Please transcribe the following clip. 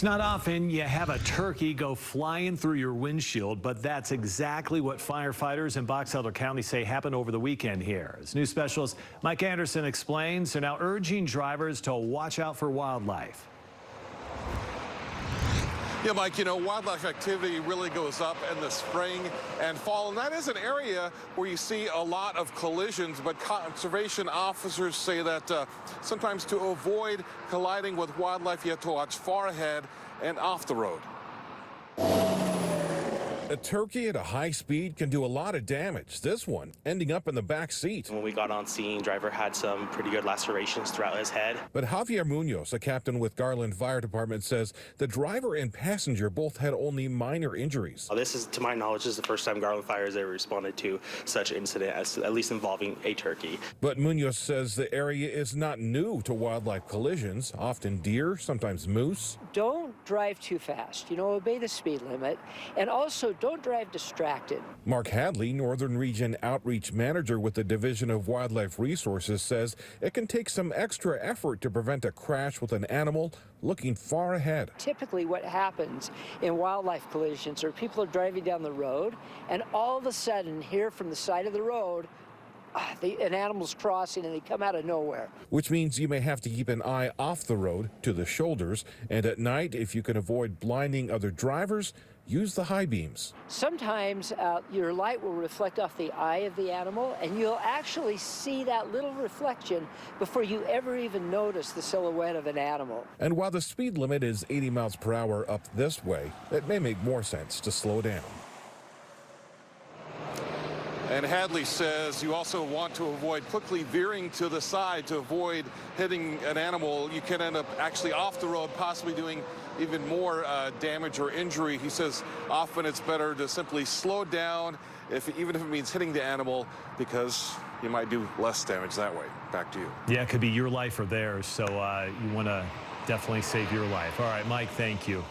It's not often you have a turkey go flying through your windshield, but that's exactly what firefighters in Box Elder County say happened over the weekend here. As news specialist Mike Anderson explains, they're now urging drivers to watch out for wildlife. Yeah, Mike, you know, wildlife activity really goes up in the spring and fall, and that is an area where you see a lot of collisions, but conservation officers say that sometimes to avoid colliding with wildlife, you have to watch far ahead and off the road. A turkey at a high speed can do a lot of damage. This one ending up in the back seat. When we got on scene, driver had some pretty good lacerations throughout his head. But Javier Munoz, a captain with Garland Fire Department, says the driver and passenger both had only minor injuries. This is, to my knowledge, is the first time Garland Fire has ever responded to such an incident, as at least involving a turkey. But Munoz says the area is not new to wildlife collisions, often deer, sometimes moose. Don't drive too fast, obey the speed limit, and also don't drive distracted. Mark Hadley, Northern Region Outreach Manager with the Division of Wildlife Resources, says it can take some extra effort to prevent a crash with an animal looking far ahead. Typically what happens in wildlife collisions are people are driving down the road and all of a sudden hear from the side of the road an animal's crossing and they come out of nowhere. Which means you may have to keep an eye off the road to the shoulders, and at night, if you can avoid blinding other drivers, use the high beams. Sometimes your light will reflect off the eye of the animal and you'll actually see that little reflection before you ever even notice the silhouette of an animal. And while the speed limit is 80 miles per hour up this way, it may make more sense to slow down. And Hadley says you also want to avoid quickly veering to the side to avoid hitting an animal. You can end up actually off the road, possibly doing even more damage or injury. He says often it's better to simply slow down, even if it means hitting the animal, because you might do less damage that way. Back to you. Yeah, it could be your life or theirs, so you want to definitely save your life. All right, Mike, thank you.